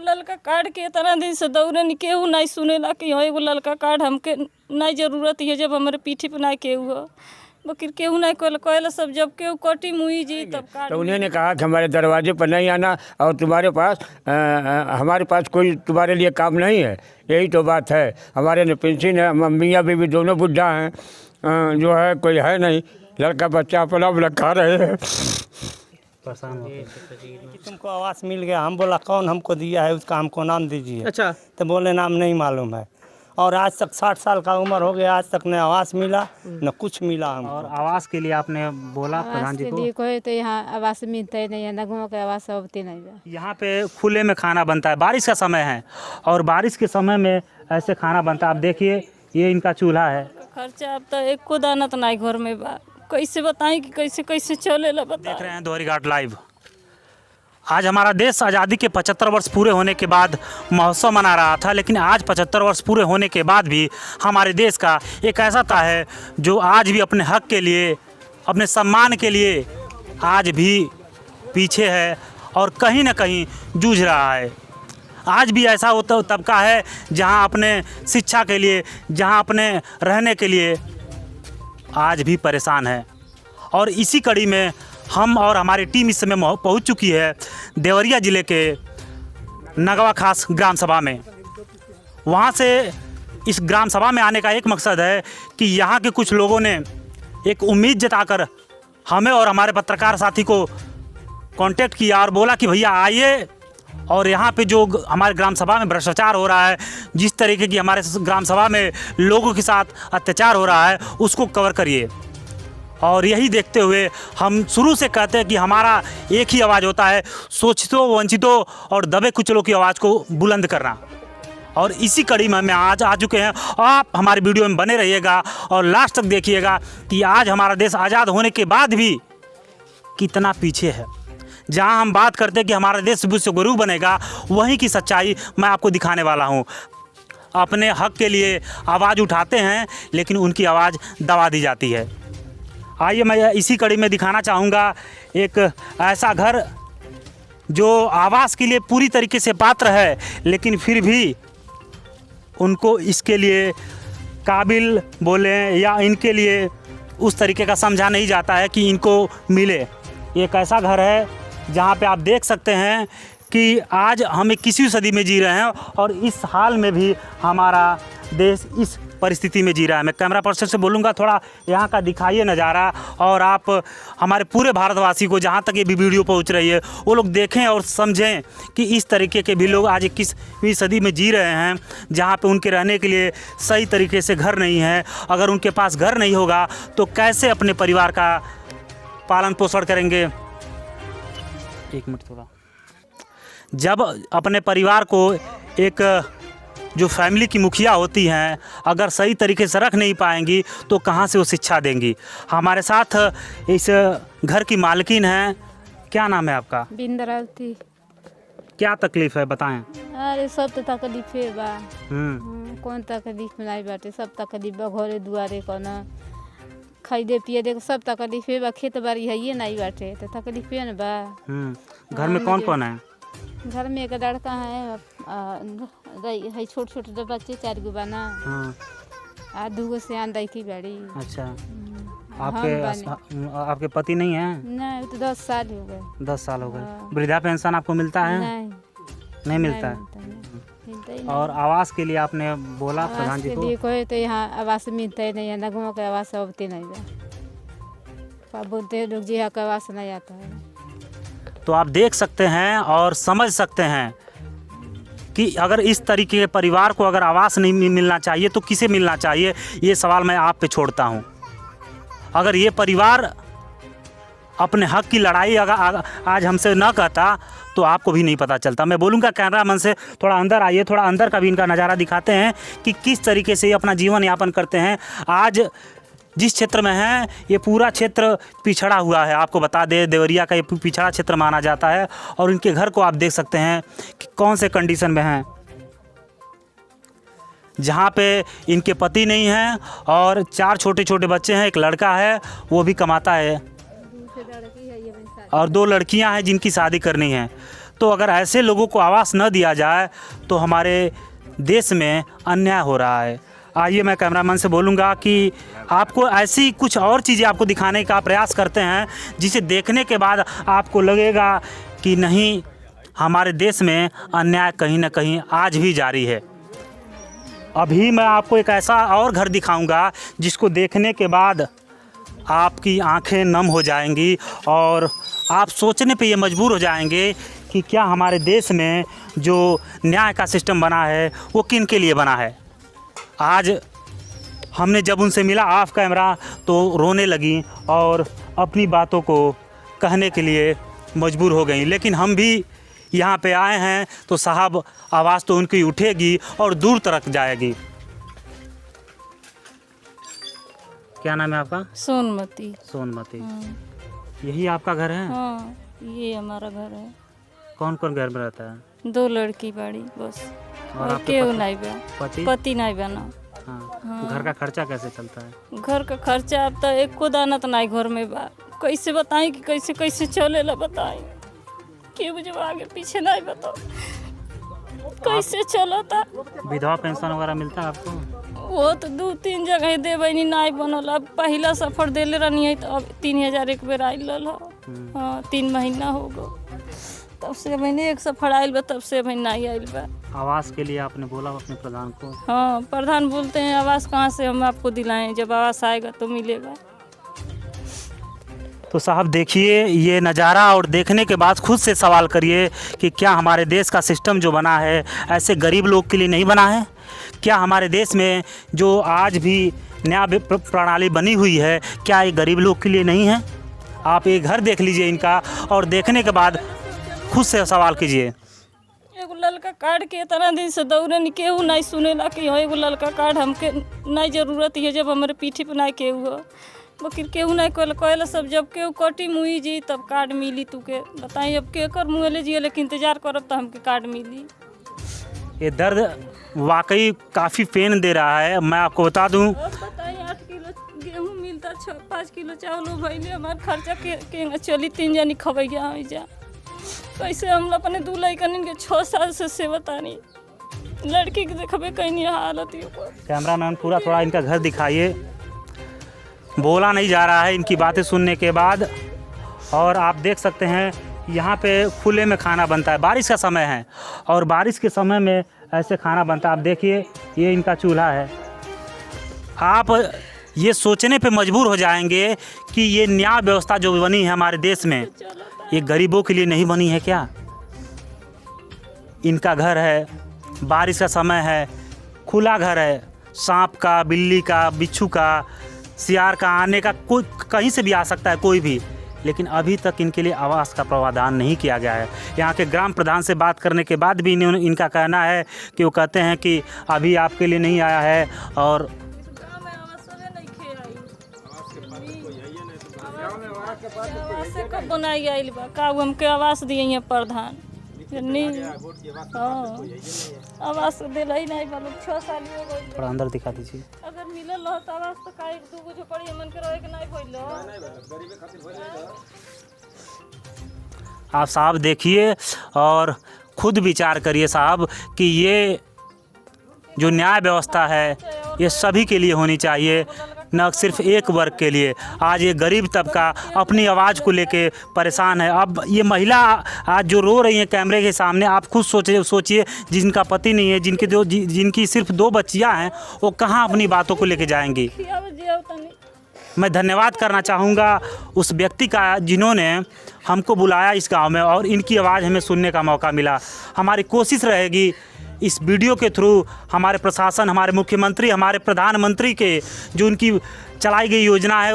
लड़का कार्ड के इतना दिन से दौड़े नहीं, केहू नहीं सुनेला कि हाँ एगो लड़का कार्ड हमके नहीं जरूरत है जब हमारे पीठी पर नहीं केहू हो, बकिर केहू नहीं कहला सब जब केहू कटी मुई जी तब कार्ड। तो उन्होंने कहा कि हमारे दरवाजे पर नहीं आना और तुम्हारे पास हमारे पास कोई तुम्हारे लिए काम नहीं है, यही तो बात है। हमारे न पेंशन है, मियाँ बीवी दोनों बुढ़ा हैं, जो है कोई है नहीं, लड़का बच्चा अपना अपना खा रहे हैं। परेशान कि तुमको आवास मिल गया। हम बोला कौन हमको दिया है, उसका हमको नाम दीजिए। अच्छा, तो बोले नाम नहीं मालूम है। और आज तक 60 साल का उम्र हो गया, आज तक न आवास मिला न कुछ मिला हमको। और आवास के लिए आपने बोला प्रधान जी को? कोई तो यहाँ आवास मिलता ही नहीं है, नगमों के आवास होती नहीं है। यहाँ पे खुले में खाना बनता है, बारिश का समय है और बारिश के समय में ऐसे खाना बनता है। आप देखिए ये इनका चूल्हा है। खर्चा अब तो एक को दाना तो नहीं घर में बा, कैसे बताएं कि कैसे कैसे चलेला बता। देख रहे हैं दोहरी घाट लाइव। आज हमारा देश आज़ादी के 75 वर्ष पूरे होने के बाद महोत्सव मना रहा था, लेकिन आज 75 वर्ष पूरे होने के बाद भी हमारे देश का एक ऐसा ता है जो आज भी अपने हक के लिए, अपने सम्मान के लिए आज भी पीछे है और कहीं ना कहीं जूझ रहा है। आज भी ऐसा होता तबका है जहां अपने शिक्षा के लिए, जहां अपने रहने के लिए आज भी परेशान है। और इसी कड़ी में हम और हमारी टीम इस समय पहुंच चुकी है देवरिया ज़िले के नगवा खास ग्राम सभा में। वहां से इस ग्राम सभा में आने का एक मकसद है कि यहाँ के कुछ लोगों ने एक उम्मीद जताकर हमें और हमारे पत्रकार साथी को कांटेक्ट किया और बोला कि भैया आइए और यहाँ पे जो हमारे ग्राम सभा में भ्रष्टाचार हो रहा है, जिस तरीके की हमारे ग्राम सभा में लोगों के साथ अत्याचार हो रहा है, उसको कवर करिए। और यही देखते हुए हम शुरू से कहते हैं कि हमारा एक ही आवाज़ होता है, शोषितों, वंचितों और दबे कुचलों की आवाज़ को बुलंद करना। और इसी कड़ी में आज आ चुके हैं। आप हमारी वीडियो में बने रहिएगा और लास्ट तक देखिएगा कि आज हमारा देश आज़ाद होने के बाद भी कितना पीछे है। जहां हम बात करते हैं कि हमारा देश विश्वगुरु बनेगा, वहीं की सच्चाई मैं आपको दिखाने वाला हूं। अपने हक के लिए आवाज़ उठाते हैं लेकिन उनकी आवाज़ दबा दी जाती है। आइए मैं इसी कड़ी में दिखाना चाहूँगा एक ऐसा घर जो आवास के लिए पूरी तरीके से पात्र है, लेकिन फिर भी उनको इसके लिए काबिल बोलें या इनके लिए उस तरीके का समझा नहीं जाता है कि इनको मिले। एक ऐसा घर है जहाँ पे आप देख सकते हैं कि आज हम 21वीं सदी में जी रहे हैं और इस हाल में भी हमारा देश इस परिस्थिति में जी रहा है। मैं कैमरा पर्सन से बोलूँगा थोड़ा यहाँ का दिखाइए नज़ारा, और आप हमारे पूरे भारतवासी को, जहाँ तक ये भी वीडियो पहुँच रही है, वो लोग देखें और समझें कि इस तरीके के भी लोग आज 21वीं सदी में जी रहे हैं, जहाँ पे उनके रहने के लिए सही तरीके से घर नहीं है। अगर उनके पास घर नहीं होगा तो कैसे अपने परिवार का पालन पोषण करेंगे। एक मिनट थोड़ा। जब अपने परिवार को एक जो फैमिली की मुखिया होती हैं अगर सही तरीके से रख नहीं पाएंगी तो कहाँ से वो शिक्षा देंगी। हमारे साथ इस घर की मालकिन हैं, क्या नाम है आपका? बिंदरावती। क्या तकलीफ़ है बताएं। अरे सब तो तकलीफे बा। कौन तकलीफ नहीं बाटे, सब तकलीफ बा। घरे दुआरे कोना खाइदे पिए दे सब तकलीफे बा। खेत बाड़ी है ये नहीं बाटे तो तकलीफे न बा। घर में कौन कौन है? घर में एक लड़का है, छोटे छोटे बच्चे 4 गो बना, आ 2 गो सियान लड़की बड़ी। अच्छा, आपके पति नहीं है? नहीं, तो 10 साल हो गए। 10 साल हो गए। वृद्धा पेंशन आपको मिलता है? नहीं मिलता है। और आवास के लिए आपने बोला प्रधान जी को? कोई तो यहाँ आवास मिलता ही नहीं है, नगमों के आवास होती नहीं है। बोलते हैं लोग जी यहाँ का आवास नहीं आता है। तो आप देख सकते हैं और समझ सकते हैं कि अगर इस तरीके के परिवार को अगर आवास नहीं मिलना चाहिए तो किसे मिलना चाहिए, ये सवाल मैं आप पे छोड़ता हूँ। अगर ये परिवार अपने हक की लड़ाई अगर आज हमसे न कहता तो आपको भी नहीं पता चलता। मैं बोलूँगा कैमरामैन से थोड़ा अंदर आइए, थोड़ा अंदर का भी इनका नज़ारा दिखाते हैं कि किस तरीके से ये अपना जीवन यापन करते हैं। आज जिस क्षेत्र में हैं ये पूरा क्षेत्र पिछड़ा हुआ है। आपको बता दें देवरिया का ये पिछड़ा क्षेत्र माना जाता है और इनके घर को आप देख सकते हैं कि कौन से कंडीशन में हैं, जहाँ पे इनके पति नहीं हैं और 4 छोटे छोटे बच्चे हैं। एक लड़का है वो भी कमाता है और 2 लड़कियां हैं जिनकी शादी करनी है। तो अगर ऐसे लोगों को आवास न दिया जाए तो हमारे देश में अन्याय हो रहा है। आइए मैं कैमरामैन से बोलूँगा कि आपको ऐसी कुछ और चीज़ें आपको दिखाने का प्रयास करते हैं जिसे देखने के बाद आपको लगेगा कि नहीं, हमारे देश में अन्याय कहीं ना कहीं आज भी जारी है। अभी मैं आपको एक ऐसा और घर दिखाऊंगा जिसको देखने के बाद आपकी आंखें नम हो जाएंगी और आप सोचने पे ये मजबूर हो जाएंगे कि क्या हमारे देश में जो न्याय का सिस्टम बना है वो किन के लिए बना है। आज हमने जब उनसे मिला ऑफ कैमरा तो रोने लगी और अपनी बातों को कहने के लिए मजबूर हो गई, लेकिन हम भी यहाँ पे आए हैं तो साहब आवाज़ तो उनकी उठेगी और दूर तक जाएगी। क्या नाम है आपका? सोनमती। सोनमती। हाँ। यही आपका घर है? हाँ, ये हमारा घर है। कौन कौन घर में रहता है? 2 लड़की बड़ी बस, और आपके केहू पति? नहीं बा, पति? पति नहीं बना। हाँ। घर का खर्चा कैसे चलता है? घर का खर्चा अब तो एको दाना तो नहीं घर में बा, कैसे बताई कि कैसे कैसे चलेला बताई, केहू जब आगे पीछे नहीं बताओ कैसे चलता। विधवा पेंशन वगैरह मिलता है आपको? वो तो 2-3 जगह दे बनी नहीं बनल। अब पहला सफर देले रहनी है तो अब 3000 एक बेर आयल रहा। हाँ, 3 महीना हो गो तब से मैंने एक सफर आयल बा, तब से मैंने नहीं आयल बा। आवास के लिए आपने बोला अपने प्रधान को? हाँ, प्रधान बोलते हैं आवास कहाँ से हम आपको दिलाएं, जब आवास आएगा तो मिलेगा। तो साहब देखिए ये नज़ारा और देखने के बाद खुद से सवाल करिए कि क्या हमारे देश का सिस्टम जो बना है ऐसे गरीब लोग के लिए नहीं बना है? क्या हमारे देश में जो आज भी न्याय प्रणाली बनी हुई है क्या ये गरीब लोग के लिए नहीं है? आप एक घर देख लीजिए इनका और देखने के बाद खुद से सवाल कीजिए। एगो ललका कार्ड के इतना दिन से दौड़े नहीं, केहू नहीं सुनेला कि हाँ एगो ललका कार्ड हमके नहीं जरूरत है, जब हमारे पीठी पे नहीं केहू हो, बकिर केहू नहीं कहला सब जब केहू कटी मुई जी तब कार्ड मिली। तू के बताई अब के कर मुँह जिए, लेकिन इंतजार करब तो हमके कार्ड मिली। ये दर्द वाकई काफ़ी पेन दे रहा है। मैं आपको बता दूं, बताई 8 किलो गेहूँ मिलता, 5 किलो चावल भैले हमारे खर्चा के चली, 3 जनी खबैया हो जा। कैसे हम अपने 2 लड़कन के 6 साल से सेवतानी, लड़की के देखबे कहीं हालत। कैमरामैन पूरा थोड़ा इनका घर दिखाइए। बोला नहीं जा रहा है इनकी बातें सुनने के बाद। और आप देख सकते हैं यहाँ पे खुले में खाना बनता है, बारिश का समय है और बारिश के समय में ऐसे खाना बनता है। आप देखिए ये इनका चूल्हा है। आप ये सोचने पे मजबूर हो जाएंगे कि ये न्याय व्यवस्था जो बनी है हमारे देश में ये गरीबों के लिए नहीं बनी है क्या? इनका घर है, बारिश का समय है, खुला घर है, सांप का, बिल्ली का, बिच्छू का, सियार का आने का कोई कहीं से भी आ सकता है कोई भी, लेकिन अभी तक इनके लिए आवास का प्रावधान नहीं किया गया है। यहाँ के ग्राम प्रधान से बात करने के बाद भी इनका कहना है कि वो कहते हैं कि अभी आपके लिए नहीं आया है और कब बनाई आइल बा का हमके आवास दिए प्रधान। हाँ, आवास दिला ही नहीं बा, 6 साल हो गए। थोड़ा अंदर दिखा दीजिए। अगर मिलल रह तो आवास तो का 1-2 झोपड़ी मन के रहे के नहीं भइलो। आप साहब देखिए और खुद विचार करिए साहब कि ये जो न्याय व्यवस्था है ये सभी के लिए होनी चाहिए, न सिर्फ एक वर्ग के लिए। आज ये गरीब तबका अपनी आवाज़ को लेके परेशान है। अब ये महिला आज जो रो रही है कैमरे के सामने, आप खुद सोचिए जिनका पति नहीं है, जिनकी सिर्फ 2 बच्चियां हैं, वो कहाँ अपनी बातों को लेके जाएंगी। मैं धन्यवाद करना चाहूँगा उस व्यक्ति का जिन्होंने हमको बुलाया इस गांव में और इनकी आवाज़ हमें सुनने का मौका मिला। हमारी कोशिश रहेगी इस वीडियो के थ्रू हमारे प्रशासन, हमारे मुख्यमंत्री, हमारे प्रधानमंत्री के जो उनकी चलाई गई योजना है,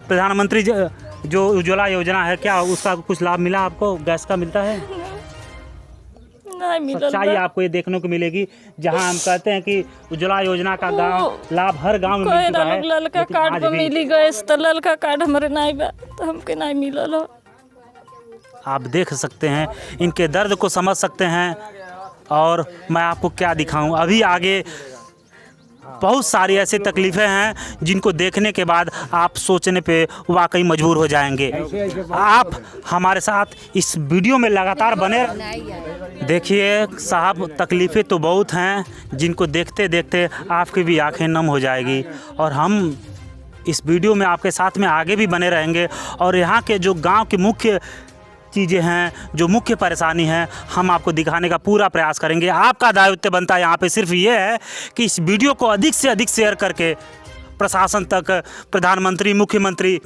प्रधानमंत्री जो उज्ज्वला योजना है, क्या उसका कुछ लाभ मिला आपको? गैस का मिलता है? नहीं मिलल। सच्चाई आपको ये देखने को मिलेगी जहां हम कहते हैं कि उज्ज्वला योजना का लाभ हर गांव में मिल चुका है। ललका कार्ड पर मिली गैस तो ललका कार्ड हमारे नहीं बा तो हमके नहीं मिलल हो। आप देख सकते हैं, इनके दर्द को समझ सकते हैं। और मैं आपको क्या दिखाऊं, अभी आगे बहुत सारी ऐसी तकलीफ़ें हैं जिनको देखने के बाद आप सोचने पे वाकई मजबूर हो जाएंगे। आप हमारे साथ इस वीडियो में लगातार बने देखिए साहब, तकलीफ़ें तो बहुत हैं जिनको देखते देखते आपकी भी आंखें नम हो जाएगी। और हम इस वीडियो में आपके साथ में आगे भी बने रहेंगे और यहाँ के जो गांव की मुख्य चीज़ें हैं, जो मुख्य परेशानी है, हम आपको दिखाने का पूरा प्रयास करेंगे। आपका दायित्व बनता है यहाँ पे सिर्फ ये है कि इस वीडियो को अधिक से अधिक शेयर करके प्रशासन तक, प्रधानमंत्री, मुख्यमंत्री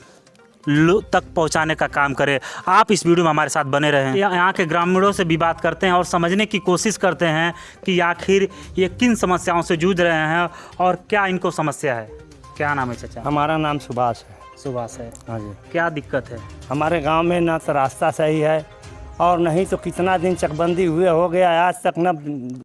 तक पहुंचाने का काम करें। आप इस वीडियो में हमारे साथ बने रहें। यहाँ के ग्रामीणों से भी बात करते हैं और समझने की कोशिश करते हैं कि आखिर ये किन समस्याओं से जूझ रहे हैं और क्या इनको समस्या है। क्या नाम है चाचा? हमारा नाम सुभाष है। सुभाष है। हाँ जी। क्या दिक्कत है? हमारे गांव में ना तो रास्ता सही है और नहीं तो कितना दिन चकबंदी हुए हो गया, आज तक न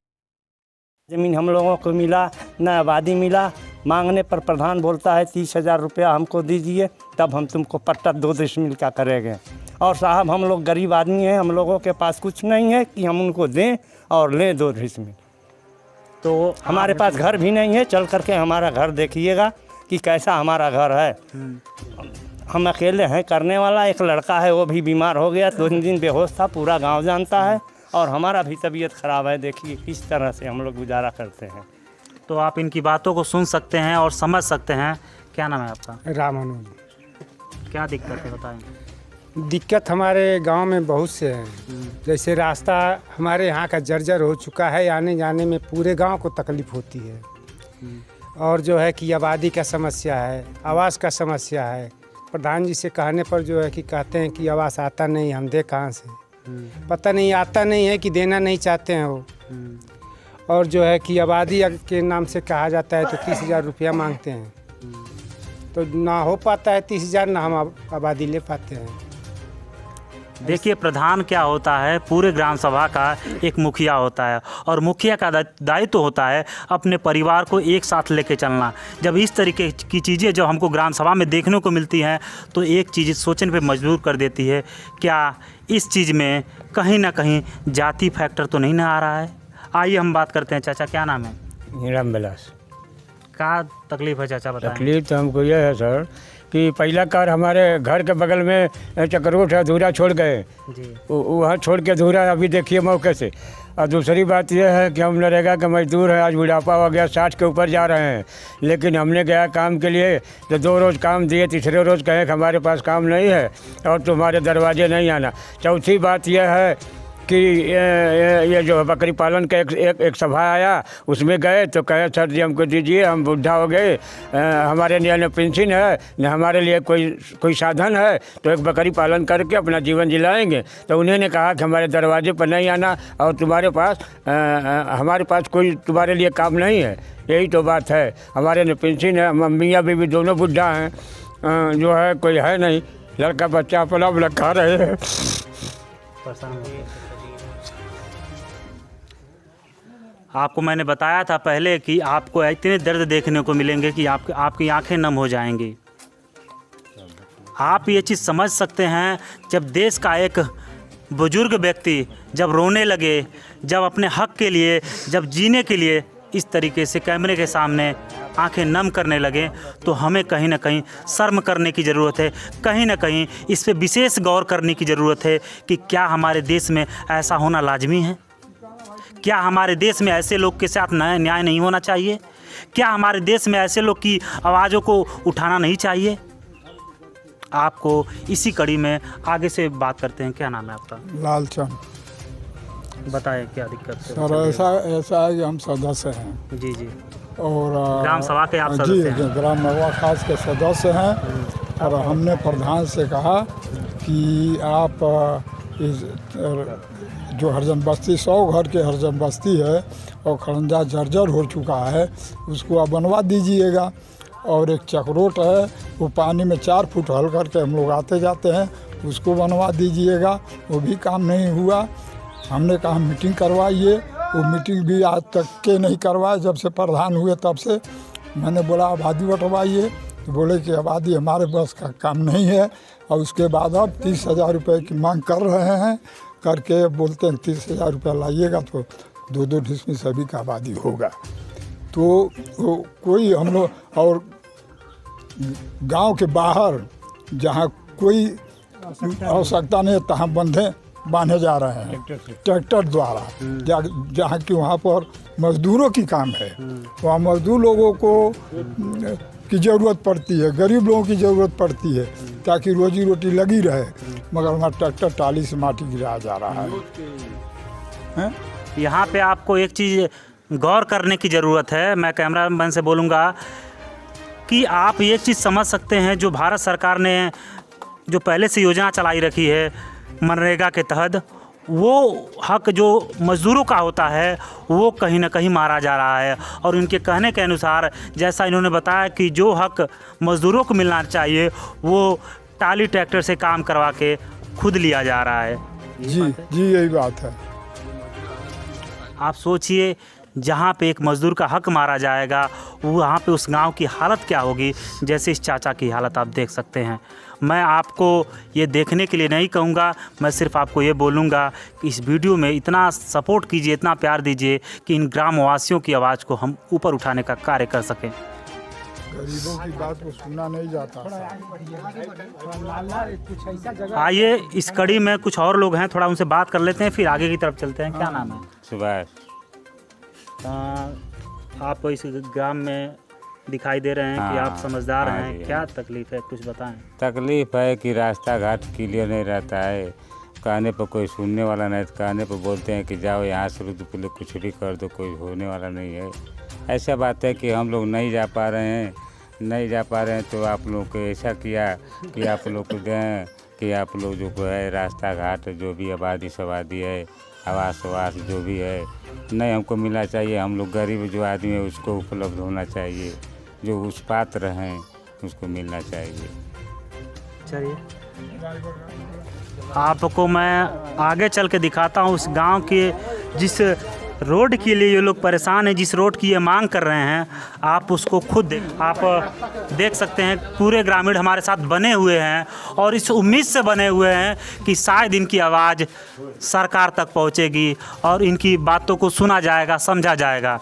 ज़मीन हम लोगों को मिला न आबादी मिला। मांगने पर प्रधान बोलता है 30,000 रुपया हमको दीजिए तब हम तुमको पट्टा 2 डिसमिल का करेंगे। और साहब हम लोग गरीब आदमी हैं, हम लोगों के पास कुछ नहीं है कि हम उनको दें और लें 2 डिसमिल। तो हमारे पास घर भी नहीं है, चल करके हमारा घर देखिएगा कि कैसा हमारा घर है। हम अकेले हैं करने वाला, एक लड़का है वो भी बीमार हो गया, 2 दिन बेहोश था, पूरा गांव जानता है। और हमारा भी तबीयत ख़राब है, देखिए किस तरह से हम लोग गुजारा करते हैं। तो आप इनकी बातों को सुन सकते हैं और समझ सकते हैं। क्या नाम है आपका? रामानुज। क्या दिक्कत है बताएं। दिक्कत हमारे गांव में बहुत से हैं। जैसे रास्ता हमारे यहाँ का जर्जर हो चुका है, आने जाने में पूरे गांव को तकलीफ़ होती है। और जो है कि आबादी का समस्या है, आवास का समस्या है। प्रधान जी से कहने पर जो है कि कहते हैं कि आवास आता नहीं, हम दे कहाँ से। पता नहीं आता नहीं है कि देना नहीं चाहते हैं वो। और जो है कि आबादी के नाम से कहा जाता है तो 30,000 रुपया मांगते हैं, तो ना हो पाता है 30,000, ना हम आबादी ले पाते हैं। देखिए प्रधान क्या होता है, पूरे ग्राम सभा का एक मुखिया होता है और मुखिया का दायित्व होता है अपने परिवार को एक साथ लेके चलना। जब इस तरीके की चीज़ें जो हमको ग्राम सभा में देखने को मिलती हैं तो एक चीज़ सोचने पे मजबूर कर देती है, क्या इस चीज़ में कहीं ना कहीं जाति फैक्टर तो नहीं ना आ रहा है। आइए हम बात करते हैं। चाचा क्या नाम है? राम विलास। क्या तकलीफ़ है चाचा बताएं। तकलीफ तो हमको यह है सर कि पहला कार हमारे घर के बगल में चक्रोट है, अधूरा छोड़ गए जी। वहाँ छोड़ के अधूरा अभी देखिए मौके से। और दूसरी बात यह है कि हम नरेगा के मजदूर हैं, आज बुढ़ापा हो गया, 60 के ऊपर जा रहे हैं, लेकिन हमने गया काम के लिए तो 2 रोज़ काम दिए, तीसरे रोज़ कहे कि हमारे पास काम नहीं है और तुम्हारे दरवाजे नहीं आना। चौथी बात यह है कि ये जो बकरी पालन का एक सभा आया, उसमें गए तो कहे सर जी हमको दीजिए, हम बुढ़ा हो गए, हमारे लिए न पेंशन है न हमारे लिए कोई साधन है, तो एक बकरी पालन करके अपना जीवन जिलाएंगे। तो उन्होंने कहा कि हमारे दरवाजे पर नहीं आना और तुम्हारे पास हमारे पास कोई तुम्हारे लिए काम नहीं है। यही तो बात है। हमारे न पेंशन है, मम्मियाँ बीवी दोनों बुढ़ा हैं, जो है कोई है नहीं, लड़का बच्चा अपना अपना खा रहे हैं। आपको मैंने बताया था पहले कि आपको इतने दर्द देखने को मिलेंगे कि आपकी आंखें नम हो जाएंगी। आप ये चीज़ समझ सकते हैं, जब देश का एक बुजुर्ग व्यक्ति जब रोने लगे, जब अपने हक के लिए, जब जीने के लिए इस तरीके से कैमरे के सामने आंखें नम करने लगे, तो हमें कहीं ना कहीं शर्म करने की ज़रूरत है। कहीं ना कहीं इस पे विशेष गौर करने की ज़रूरत है कि क्या हमारे देश में ऐसा होना लाजमी है। क्या हमारे देश में ऐसे लोग के साथ न्याय नहीं होना चाहिए? क्या हमारे देश में ऐसे लोग की आवाज़ों को उठाना नहीं चाहिए? आपको इसी कड़ी में आगे से बात करते हैं। क्या नाम है आपका? लालचंद। बताएं क्या दिक्कत है। सर ऐसा है कि हम सदस्य हैं। जी जी। और ग्राम सभा के आप सदस्य हैं? ग्राम सभा खास के सदस्य हैं। और हमने प्रधान से कहा कि आप इस जो हरजन बस्ती 100 घर के हरजन बस्ती है और खरंजा जर्जर हो चुका है, उसको आप बनवा दीजिएगा। और एक चक्रोट है, वो पानी में 4 फुट हल करके हम लोग आते जाते हैं, उसको बनवा दीजिएगा। वो भी काम नहीं हुआ। हमने कहा मीटिंग करवाइए, वो मीटिंग भी आज तक के नहीं करवाए। जब से प्रधान हुए तब से मैंने बोला आबादी बंटवाइए, तो बोले कि आबादी हमारे बस का काम नहीं है। और उसके बाद अब 30,000 रुपये की मांग कर रहे हैं, करके बोलते हैं 30,000 रुपया लाइएगा तो 2-2 डिसमिल सभी का आबादी होगा। तो कोई हम लोग और गांव के बाहर जहाँ कोई आवश्यकता नहीं है तहाँ बांधे जा रहे हैं ट्रैक्टर द्वारा, जहाँ कि वहाँ पर मजदूरों की काम है, वहाँ मजदूर लोगों को की ज़रूरत पड़ती है, गरीब लोगों की ज़रूरत पड़ती है ताकि रोजी रोटी लगी रहे, मगर वहाँ ट्रैक्टर टाली से माटी गिराया जा रहा है। यहाँ पे आपको एक चीज़ गौर करने की ज़रूरत है, मैं कैमरामैन से बोलूँगा कि आप एक चीज़ समझ सकते हैं, जो भारत सरकार ने जो पहले से योजना चलाई रखी है मनरेगा के तहत, वो हक जो मज़दूरों का होता है वो कहीं ना कहीं मारा जा रहा है। और उनके कहने के अनुसार, जैसा इन्होंने बताया कि जो हक मज़दूरों को मिलना चाहिए वो टाली ट्रैक्टर से काम करवा के खुद लिया जा रहा है। जी यही बात है। आप सोचिए, जहाँ पे एक मज़दूर का हक मारा जाएगा वहाँ पे उस गांव की हालत क्या होगी। जैसे इस चाचा की हालत आप देख सकते हैं। मैं आपको ये देखने के लिए नहीं कहूँगा, मैं सिर्फ आपको ये बोलूँगा कि इस वीडियो में इतना सपोर्ट कीजिए, इतना प्यार दीजिए कि इन ग्रामवासियों की आवाज़ को हम ऊपर उठाने का कार्य कर सकें। गरीबों की बात को सुना नहीं जाता। आइए इस कड़ी में कुछ और लोग हैं, थोड़ा उनसे बात कर लेते हैं, फिर आगे की तरफ चलते हैं। क्या नाम है? सुभाष। आप इस ग्राम में दिखाई दे रहे हैं कि आप समझदार हैं, क्या तकलीफ़ है कुछ बताएं। तकलीफ़ है कि रास्ता घाट क्लियर नहीं रहता है, कहने पर कोई सुनने वाला नहीं, कहने पर बोलते हैं कि जाओ यहाँ से रुक के कुछ भी कर दो, कोई होने वाला नहीं है। ऐसा बात है कि हम लोग नहीं जा पा रहे हैं, तो आप लोग को ऐसा किया कि आप लोग को दें कि आप लोग जो है रास्ता घाट जो भी आबादी शबादी है, आवास जो भी है नहीं हमको मिलना चाहिए। हम लोग गरीब जो आदमी है उसको उपलब्ध होना चाहिए, जो उस पात्र हैं उसको मिलना चाहिए। चलिए आपको मैं आगे चल के दिखाता हूँ उस गांव के जिस रोड के लिए ये लोग परेशान हैं, जिस रोड की ये मांग कर रहे हैं। आप उसको खुद आप देख सकते हैं। पूरे ग्रामीण हमारे साथ बने हुए हैं और इस उम्मीद से बने हुए हैं कि शायद इनकी आवाज़ सरकार तक पहुंचेगी और इनकी बातों को सुना जाएगा, समझा जाएगा।